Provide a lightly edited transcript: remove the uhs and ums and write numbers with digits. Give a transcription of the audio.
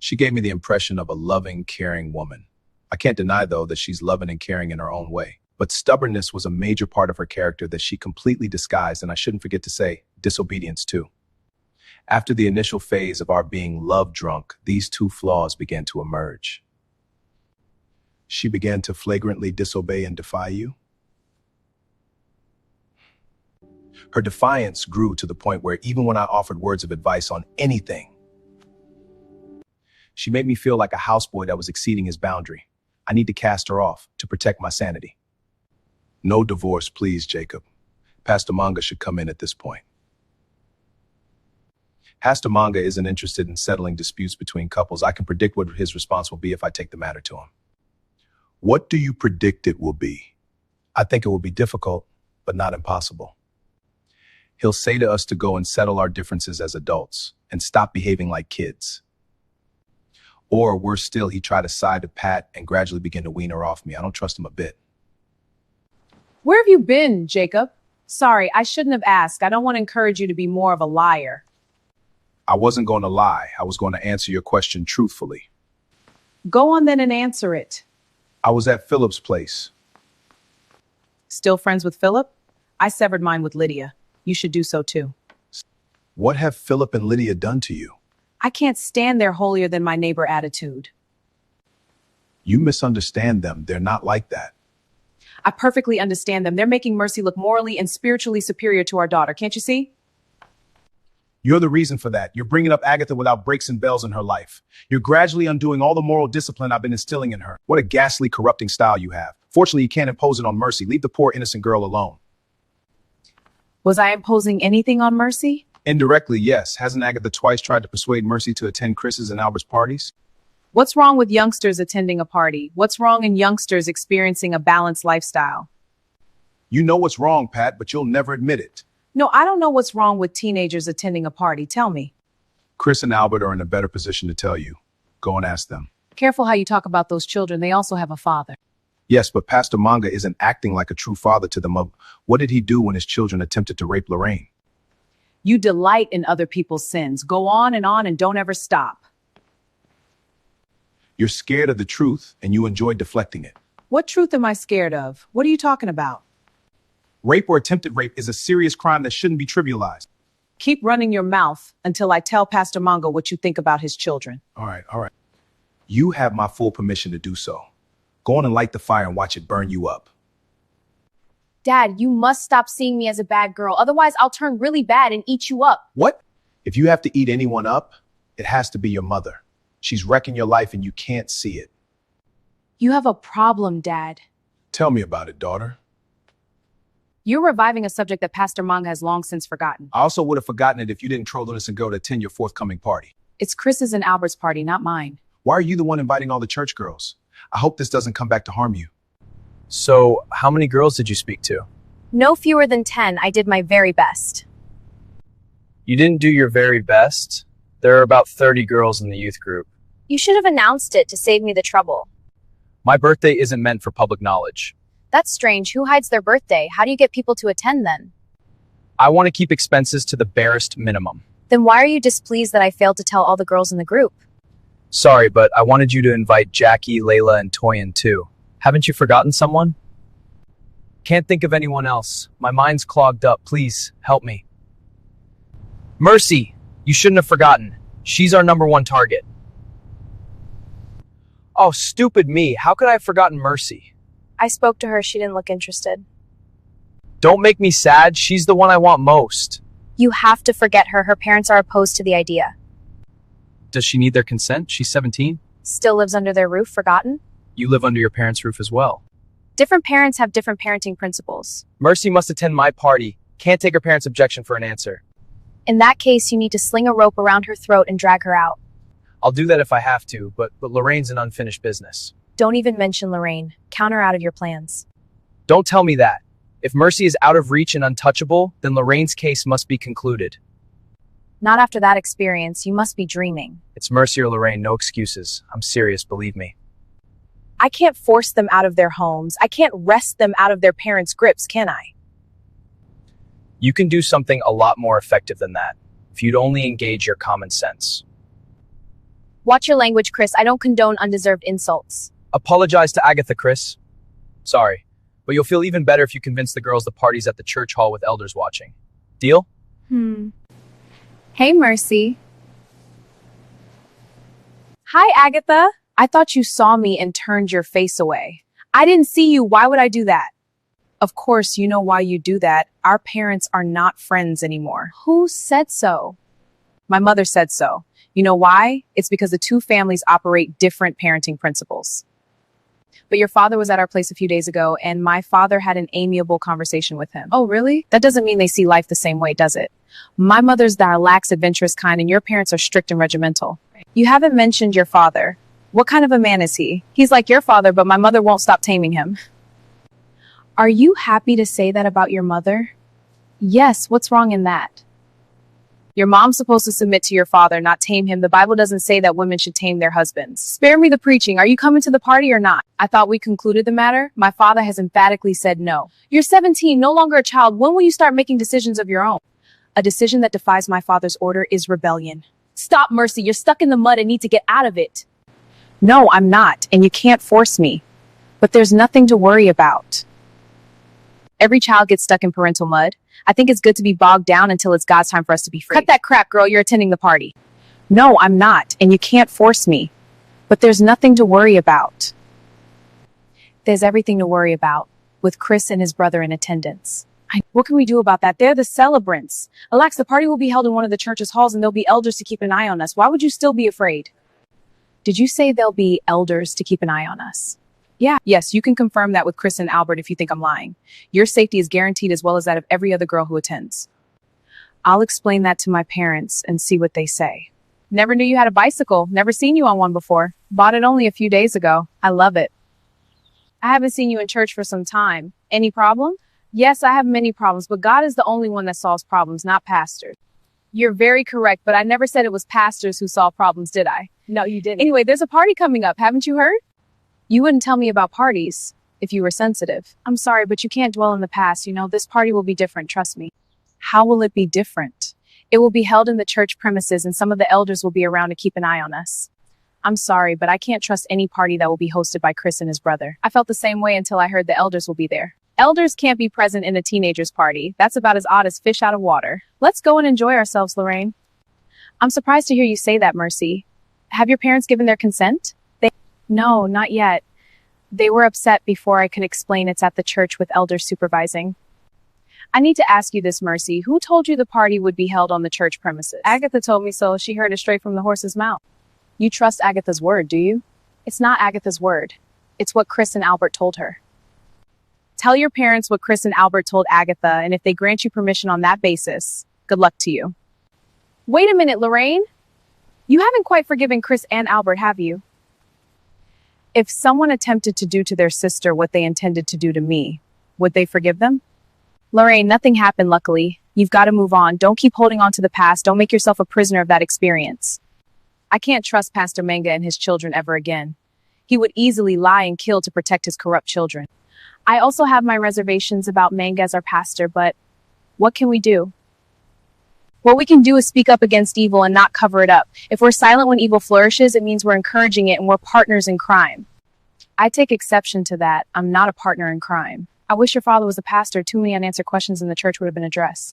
She gave me the impression of a loving, caring woman. I can't deny, though, that she's loving and caring in her own way. But stubbornness was a major part of her character that she completely disguised, and I shouldn't forget to say, disobedience too. After the initial phase of our being love drunk, these two flaws began to emerge. She began to flagrantly disobey and defy you. Her defiance grew to the point where even when I offered words of advice on anything, she made me feel like a houseboy that was exceeding his boundary. I need to cast her off to protect my sanity. No divorce, please, Jacob. Pastor Manga should come in at this point. Pastor Manga isn't interested in settling disputes between couples. I can predict what his response will be if I take the matter to him. What do you predict it will be? I think it will be difficult, but not impossible. He'll say to us to go and settle our differences as adults and stop behaving like kids. Or worse still, he try to side to Pat and gradually begin to wean her off me. I don't trust him a bit. Where have you been, Jacob? Sorry, I shouldn't have asked. I don't want to encourage you to be more of a liar. I wasn't going to lie. I was going to answer your question truthfully. Go on then and answer it. I was at Philip's place. Still friends with Philip? I severed mine with Lydia. You should do so too. What have Philip and Lydia done to you? I can't stand their holier than my neighbor attitude. You misunderstand them. They're not like that. I perfectly understand them. They're making Mercy look morally and spiritually superior to our daughter. Can't you see? You're the reason for that. You're bringing up Agatha without breaks and bells in her life. You're gradually undoing all the moral discipline I've been instilling in her. What a ghastly, corrupting style you have. Fortunately, you can't impose it on Mercy. Leave the poor, innocent girl alone. Was I imposing anything on Mercy? Indirectly, yes. Hasn't Agatha twice tried to persuade Mercy to attend Chris's and Albert's parties? What's wrong with youngsters attending a party? What's wrong in youngsters experiencing a balanced lifestyle? You know what's wrong, Pat, but you'll never admit it. No, I don't know what's wrong with teenagers attending a party. Tell me. Chris and Albert are in a better position to tell you. Go and ask them. Careful how you talk about those children. They also have a father. Yes, but Pastor Manga isn't acting like a true father to them. What did he do when his children attempted to rape Lorraine? You delight in other people's sins. Go on and don't ever stop. You're scared of the truth and you enjoy deflecting it. What truth am I scared of? What are you talking about? Rape or attempted rape is a serious crime that shouldn't be trivialized. Keep running your mouth until I tell Pastor Manga what you think about his children. All right. You have my full permission to do so. Go on and light the fire and watch it burn you up. Dad, you must stop seeing me as a bad girl. Otherwise, I'll turn really bad and eat you up. What? If you have to eat anyone up, it has to be your mother. She's wrecking your life and you can't see it. You have a problem, Dad. Tell me about it, daughter. You're reviving a subject that Pastor Manga has long since forgotten. I also would have forgotten it if you didn't troll us and go to attend your forthcoming party. It's Chris's and Albert's party, not mine. Why are you the one inviting all the church girls? I hope this doesn't come back to harm you. So, how many girls did you speak to? No fewer than 10. I did my very best. You didn't do your very best. There are about 30 girls in the youth group. You should have announced it to save me the trouble. My birthday isn't meant for public knowledge. That's strange. Who hides their birthday? How do you get people to attend then? I want to keep expenses to the barest minimum. Then why are you displeased that I failed to tell all the girls in the group? Sorry, but I wanted you to invite Jackie, Layla, and Toyin too. Haven't you forgotten someone? Can't think of anyone else. My mind's clogged up. Please, help me. Mercy! You shouldn't have forgotten. She's our #1 target. Oh, stupid me. How could I have forgotten Mercy? I spoke to her. She didn't look interested. Don't make me sad. She's the one I want most. You have to forget her. Her parents are opposed to the idea. Does she need their consent? She's 17. Still lives under their roof, forgotten? You live under your parents' roof as well. Different parents have different parenting principles. Mercy must attend my party. Can't take her parents' objection for an answer. In that case, you need to sling a rope around her throat and drag her out. I'll do that if I have to, but Lorraine's an unfinished business. Don't even mention Lorraine. Count her out of your plans. Don't tell me that. If Mercy is out of reach and untouchable, then Lorraine's case must be concluded. Not after that experience. You must be dreaming. It's Mercy or Lorraine, no excuses. I'm serious, believe me. I can't force them out of their homes. I can't wrest them out of their parents' grips, can I? You can do something a lot more effective than that, if you'd only engage your common sense. Watch your language, Chris. I don't condone undeserved insults. Apologize to Agatha, Chris. Sorry, but you'll feel even better if you convince the girls the party's at the church hall with elders watching. Deal? Hey, Mercy. Hi, Agatha. I thought you saw me and turned your face away. I didn't see you. Why would I do that? Of course, you know why you do that. Our parents are not friends anymore. Who said so? My mother said so. You know why? It's because the two families operate different parenting principles. But your father was at our place a few days ago, and my father had an amiable conversation with him. Oh, really? That doesn't mean they see life the same way, does it? My mother's the lax, adventurous kind, and your parents are strict and regimental. You haven't mentioned your father. What kind of a man is he? He's like your father, but my mother won't stop taming him. Are you happy to say that about your mother? Yes, what's wrong in that? Your mom's supposed to submit to your father, not tame him. The Bible doesn't say that women should tame their husbands. Spare me the preaching. Are you coming to the party or not? I thought we concluded the matter. My father has emphatically said no. You're 17, no longer a child. When will you start making decisions of your own? A decision that defies my father's order is rebellion. Stop, Mercy. You're stuck in the mud and need to get out of it. No, I'm not, and you can't force me. But there's nothing to worry about. Every child gets stuck in parental mud. I think it's good to be bogged down until it's God's time for us to be free. Cut that crap, girl. You're attending the party. No, I'm not, and you can't force me. But there's nothing to worry about. There's everything to worry about, with Chris and his brother in attendance. What can we do about that? They're the celebrants. Alex, the party will be held in one of the church's halls, and there'll be elders to keep an eye on us. Why would you still be afraid? Did you say there'll be elders to keep an eye on us? Yeah. Yes, you can confirm that with Chris and Albert if you think I'm lying. Your safety is guaranteed as well as that of every other girl who attends. I'll explain that to my parents and see what they say. Never knew you had a bicycle. Never seen you on one before. Bought it only a few days ago. I love it. I haven't seen you in church for some time. Any problem? Yes, I have many problems, but God is the only one that solves problems, not pastors. You're very correct, but I never said it was pastors who solve problems, did I? No, you didn't. Anyway, there's a party coming up. Haven't you heard? You wouldn't tell me about parties if you were sensitive. I'm sorry, but you can't dwell in the past. You know, this party will be different. Trust me. How will it be different? It will be held in the church premises, and some of the elders will be around to keep an eye on us. I'm sorry, but I can't trust any party that will be hosted by Chris and his brother. I felt the same way until I heard the elders will be there. Elders can't be present in a teenager's party. That's about as odd as fish out of water. Let's go and enjoy ourselves, Lorraine. I'm surprised to hear you say that, Mercy. Have your parents given their consent? No, not yet. They were upset before I could explain it's at the church with elders supervising. I need to ask you this, Mercy. Who told you the party would be held on the church premises? Agatha told me so. She heard it straight from the horse's mouth. You trust Agatha's word, do you? It's not Agatha's word. It's what Chris and Albert told her. Tell your parents what Chris and Albert told Agatha, and if they grant you permission on that basis, good luck to you. Wait a minute, Lorraine. You haven't quite forgiven Chris and Albert, have you? If someone attempted to do to their sister what they intended to do to me, would they forgive them? Lorraine, nothing happened, luckily. You've got to move on. Don't keep holding on to the past. Don't make yourself a prisoner of that experience. I can't trust Pastor Manga and his children ever again. He would easily lie and kill to protect his corrupt children. I also have my reservations about Manga as our pastor, but what can we do? What we can do is speak up against evil and not cover it up. If we're silent when evil flourishes, it means we're encouraging it and we're partners in crime. I take exception to that. I'm not a partner in crime. I wish your father was a pastor. Too many unanswered questions in the church would have been addressed.